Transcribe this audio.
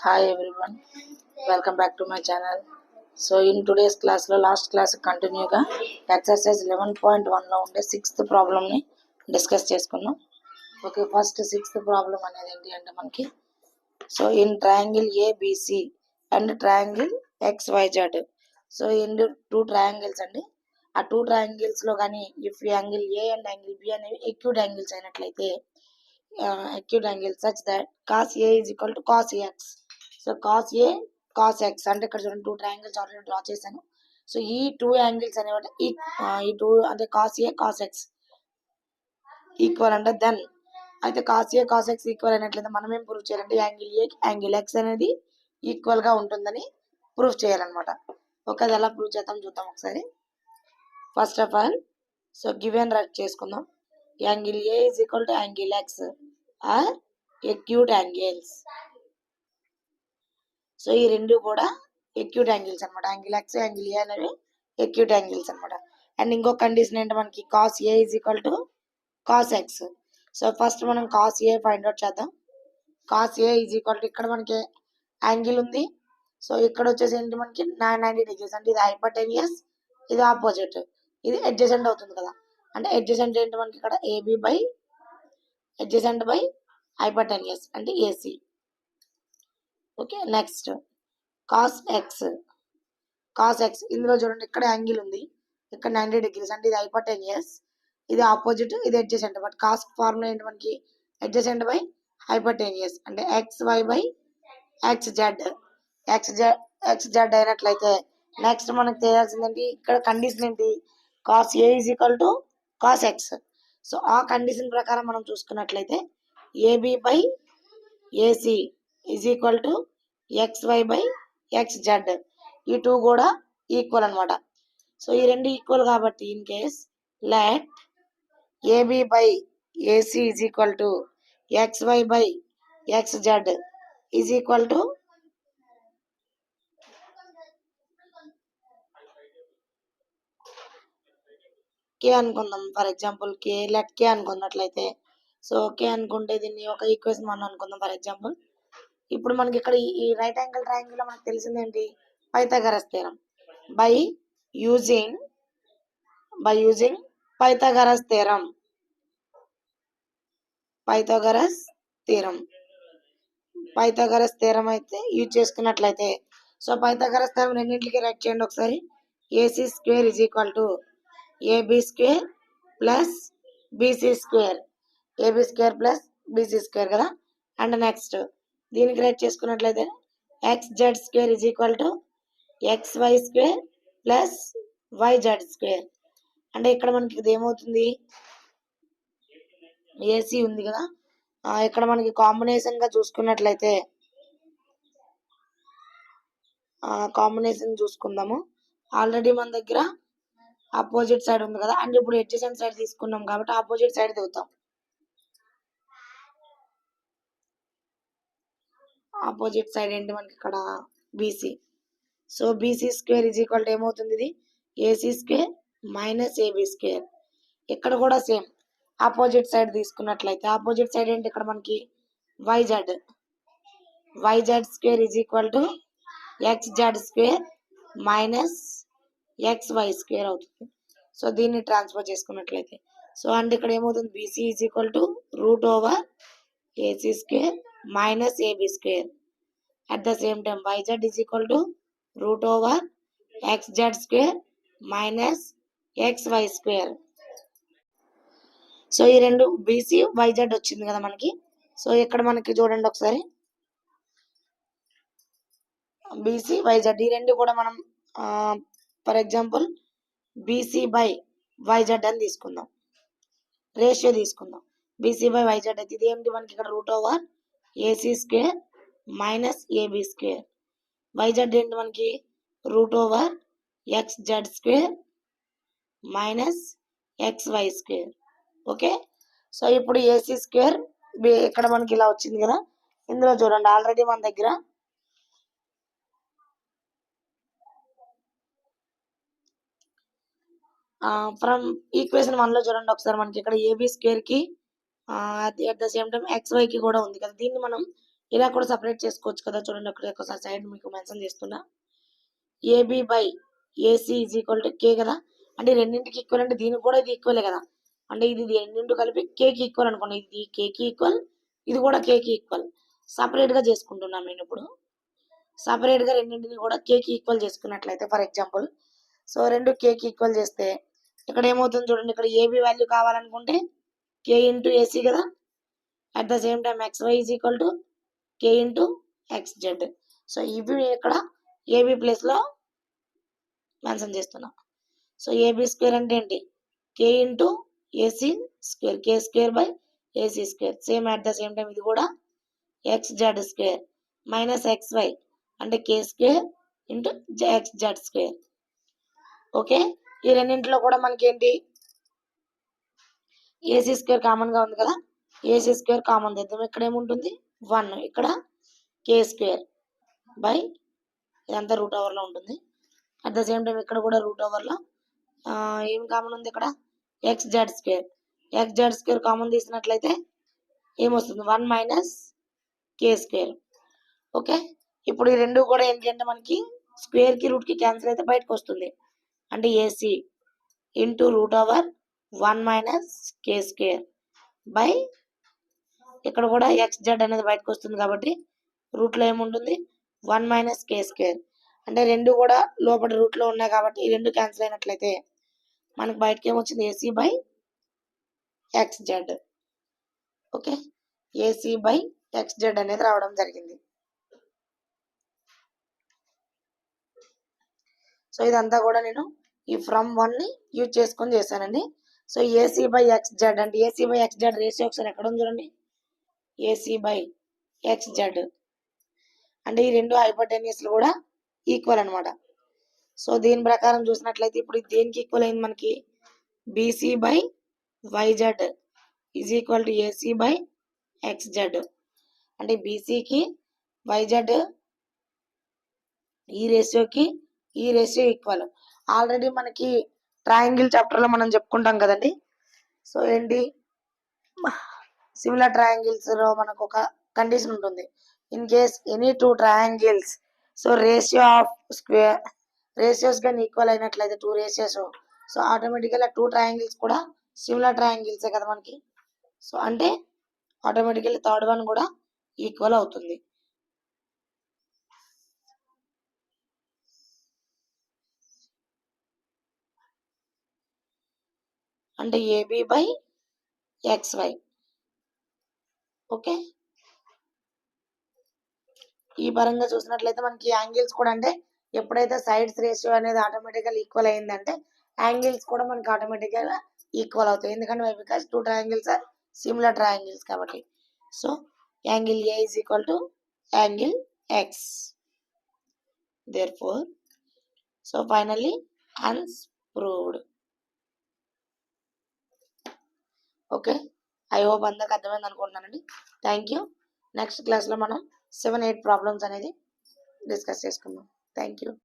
Hi everyone, welcome back to my channel. So in today's class లో last class కంటిన్యూగా exercise 11.1 లో ఉండే sixth ప్రాబ్లమ్ని డిస్కస్ చేసుకున్నాం. ఓకే, ఫస్ట్ సిక్స్త్ ప్రాబ్లం అనేది ఏంటి అంటే మనకి so in triangle ABC and triangle XYZ. So in two triangles అండి. ఆ టూ ట్రయాంగిల్స్లో కానీ if angle A and angle B అనేవి ఎక్యూట్ యాంగిల్స్ అయినట్లయితే acute angle such that cos A is equal to cos AX. So cos A cos X అంటే ఇక్కడ చూడండి two triangles already draw చేశాను. సో ఈ టూ యాంగిల్స్ అనేవి ఈ two అంటే cos A cos X equal అంటే దెన్ అయితే cos A cos X equal అయినట్లయితే మనం ఏం ప్రూవ్ చేయాలంటే యాంగిల్ ఏ యాంగిల్ X అనేది ఈక్వల్ గా ఉంటుందని ప్రూవ్ చేయాలన్నమాట. ఓకే, అది ఎలా ప్రూవ్ చేద్దాం చూద్దాం ఒకసారి. First of all so given right చేసుకుందాం. Angle A is equal to angle X are acute angles. So ఈ రెండు కూడా acute angles అనమాట. యాంగిల్ X యాంగిల్ ఏ అనేవి acute angles అనమాట. అండ్ ఇంకో కండిషన్ ఏంటి మనకి cos A is equal to cos X. So first మనం cos A ఫైండ్ అవుట్ చేద్దాం. cos A is equal to ఇక్కడ మనకి యాంగిల్ ఉంది. సో ఇక్కడ వచ్చేసి ఏంటి మనకి 90 degrees అంటే ఇది హైపోటెన్యూస్, ఇది ఆపోజిట్, ఇది అడ్జసెంట్ అవుతుంది కదా. అంటే అడ్జసెంట్ ఏంటి మనకి ఇక్కడ AB by adjacent by hypotenuse అంటే AC. Okay, next cos X ఇందులో చూడండి ఇక్కడ యాంగిల్ ఉంది, ఇక్కడ 90 degrees అంటే ఇది హైపోటెన్యూస్, ఇది ఆపోజిట్, ఇది అడ్జసెంట్. బట్ cos ఫార్ములా ఏంటి మనకి అడ్జసెంట్ బై హైపోటెన్యూస్ అంటే XY బై XZ అయినట్లయితే నెక్స్ట్ మనకు తెలియాల్సిందంటే ఇక్కడ కండిషన్ ఏంటి cos A is equal to cos X. So ఆ కండిషన్ ప్రకారం మనం చూసుకున్నట్లయితే AB by AC is equal to XY by XZ, ఈ టూ కూడా ఈక్వల్ అనమాట. సో ఈ రెండు ఈక్వల్ కాబట్టి in case let AB by AC is equal to XY by XZ is equal to K అనుకుందాం. ఫర్ ఎగ్జాంపుల్ లెట్ కే అనుకున్నట్లయితే so కే అనుకుంటే దీన్ని ఒక ఈక్వేషన్ మనం అనుకుందాం. ఫర్ ఎగ్జాంపుల్ ఇప్పుడు మనకి ఇక్కడ ఈ రైట్ యాంగిల్ ట్రయాంగిల్ లో మనకు తెలిసింది ఏంటి Pythagoras theorem by using Pythagoras theorem అయితే యూజ్ చేసుకున్నట్లయితే సో పైథాగరస్ థీరం రెండింటికి రైట్ చేయండి ఒకసారి. AC square is equal to AB square plus BC square plus BC square కదా. అండ్ నెక్స్ట్ దీనికి రైట్ చేసుకున్నట్లయితే XZ square is equal to XY square plus YZ square. అంటే ఇక్కడ మనకి ఇది ఏమవుతుంది ఏసీ ఉంది కదా, ఇక్కడ మనకి కాంబినేషన్ గా చూసుకున్నట్లయితే కాంబినేషన్ చూసుకుందాము. ఆల్రెడీ మన దగ్గర ఆపోజిట్ సైడ్ ఉంది కదా, అండ్ ఇప్పుడు అడ్జసెంట్ సైడ్ తీసుకున్నాం కాబట్టి ఆపోజిట్ సైడ్ దిగుతాం. ఆపోజిట్ సైడ్ ఏంటి మనకి ఇక్కడ BC. So BC square is equal to ఏమవుతుంది ఇది AC square minus AB square. ఇక్కడ కూడా సేమ్ ఆపోజిట్ సైడ్ తీసుకున్నట్లయితే ఆపోజిట్ సైడ్ ఏంటి ఇక్కడ మనకి YZ square is equal to XZ square minus XY square అవుతుంది. సో దీన్ని ట్రాన్స్ఫర్ చేసుకున్నట్లయితే సో అండ్ ఇక్కడ ఏమవుతుంది BC is equal to root over AC square minus AB square. At the same time YZ is equal to root over XZ square minus XY square. So ఈ రెండు BC YZ వచ్చింది కదా మనకి. So ఇక్కడ మనకి చూడండి ఒకసారి బీసీ YZ ఈ రెండు కూడా మనం for example BC by YZ అని తీసుకుందాం, రేషియో తీసుకుందాం. బీసీ బై YZ అయితే ఇది ఏంటి మనకి ఇక్కడ root over AC square minus AB square. YZ ఏంటి మనకి root over XZ square minus XY square. Okay, so ఇప్పుడు ఏసీ స్క్వేర్ ఇక్కడ మనకి ఇలా వచ్చింది కదా. ఇందులో చూడండి ఆల్రెడీ మన దగ్గర ఫ్రమ్ ఈక్వేషన్ 1 లో చూడండి ఒకసారి మనకి ఇక్కడ ఏబి స్క్వేర్ కి at the same time XY కి కూడా ఉంది కదా. దీన్ని మనం ఇలా కూడా సపరేట్ చేసుకోవచ్చు కదా. చూడండి ఒకసారి సైడ్ మీకు మెన్షన్ చేస్తున్నా. AB by AC is equal to K కదా. అంటే రెండింటికి ఈక్వల్ అంటే దీనికి కూడా ఇది ఈక్వలే కదా. అంటే ఇది రెండింటి కలిపి కేకి ఈక్వల్ అనుకోండి. ఇది కేకి ఈక్వల్, ఇది కూడా కేకి ఈక్వల్. సపరేట్గా చేసుకుంటున్నాను నేను ఇప్పుడు. సపరేట్గా రెండింటిని కూడా కేకి ఈక్వల్ చేసుకున్నట్లయితే ఫర్ ఎగ్జాంపుల్, సో రెండు కేకి ఈక్వల్ చేస్తే ఇక్కడ ఏమవుతుంది చూడండి. ఇక్కడ ఏబి వాల్యూ కావాలనుకుంటే కే ఇంటూ ఏసీ కదా. At the same time XY is equal to K into XZ. So ఇవి ఇక్కడ ఏబి ప్లేస్లో మెన్షన్ చేస్తున్నాం. సో ఏబి స్క్వేర్ అంటే ఏంటి? K into AC square, K square by AC square. Same at the same time ఇది కూడా XZ square minus XY అంటే K square into XZ square. Okay, ఈ రెండింటిలో కూడా మనకి ఏంటి? ఏసీ స్క్వేర్ కామన్ గా ఉంది కదా. ఏసీ స్క్వేర్ కామన్ తెద్దాం. ఇక్కడ ఏముంటుంది? 1. ఇక్కడ కే స్క్వేర్ బై ఇదంతా రూట్ ఓవర్ లో ఉంటుంది. అట్ ద సేమ్ టైం ఇక్కడ కూడా రూట్ ఓవర్ లో ఏం కామన్ ఉంది? ఇక్కడ XZ square. XZ square common తీసినట్లయితే ఏమొస్తుంది? 1 మైనస్ కే స్క్వేర్. ఓకే, ఇప్పుడు ఈ రెండు కూడా ఏంటంటే మనకి స్క్వేర్ కి రూట్ కి క్యాన్సిల్ అయితే బయటకు వస్తుంది. అంటే AC into root over 1 minus K square by ఇక్కడ కూడా XZ అనేది బయటకు వస్తుంది కాబట్టి రూట్ లో ఏముంటుంది? 1 మైనస్ కే స్క్వేర్. అంటే రెండు కూడా లోపల రూట్ లో ఉన్నాయి కాబట్టి ఈ రెండు క్యాన్సిల్ అయినట్లయితే మనకు బయటకి ఏమొచ్చింది? AC by XZ. Okay, AC by XZ అనేది రావడం జరిగింది. సో ఇదంతా కూడా నేను ఈ ఫ్రమ్ 1 ని యూజ్ చేసుకొని చేశానండి. సో ఏసీ బై XZ అంటే ఏసీ బై XZ రేషియో ఒకసారి ఎక్కడ ఉంది చూడండి. ఏసీ బై XZ అంటే ఈ రెండు హైపోటెన్యూస్లు కూడా ఈక్వల్ అనమాట. సో దీని ప్రకారం చూసినట్లయితే ఇప్పుడు దేనికి ఈక్వల్ అయింది మనకి? BC by YZ is equal to AC by XZ. అంటే బీసీకి YZ ఈ రేషియోకి ఈ రేషియో ఈక్వల్. ఆల్రెడీ మనకి ట్రయాంగిల్ చాప్టర్ లో మనం చెప్పుకుంటాం కదండి. సో ఏంటి? సిమిలర్ ట్రయాంగిల్స్ లో మనకు ఒక కండిషన్ ఉంటుంది. In case any two triangles so ratio of square ratios కానీ ఈక్వల్ అయినట్లయితే టూ రేషియోస్, సో ఆటోమేటిక్గా టూ ట్రయాంగిల్స్ కూడా సిమిలర్ ట్రయాంగిల్సే కదా మనకి. సో అంటే ఆటోమేటికల్లీ థర్డ్ వన్ కూడా ఈక్వల్ అవుతుంది. అంటే ఏబి బై XY. ఓకే, ఈ పరంగా చూసినట్లయితే మనకి యాంగిల్స్ కూడా అంటే ఎప్పుడైతే సైడ్స్ రేషియో అనేది ఆటోమేటిక్గా ఈక్వల్ అయిందంటే యాంగిల్స్ కూడా మనకి ఆటోమేటిక్గా ఈక్వల్ అవుతాయి. ఎందుకంటే because two triangles are similar triangles కాబట్టి. So angle A is equal to angle X. Therefore, so finally hence proved. Okay, I hope అందరికి అర్థమైంది అనుకుంటున్నానండి. Thank you. నెక్స్ట్ క్లాస్లో మనం 7-8 ప్రాబ్లమ్స్ అనేది డిస్కస్ చేసుకుందాం. Thank you.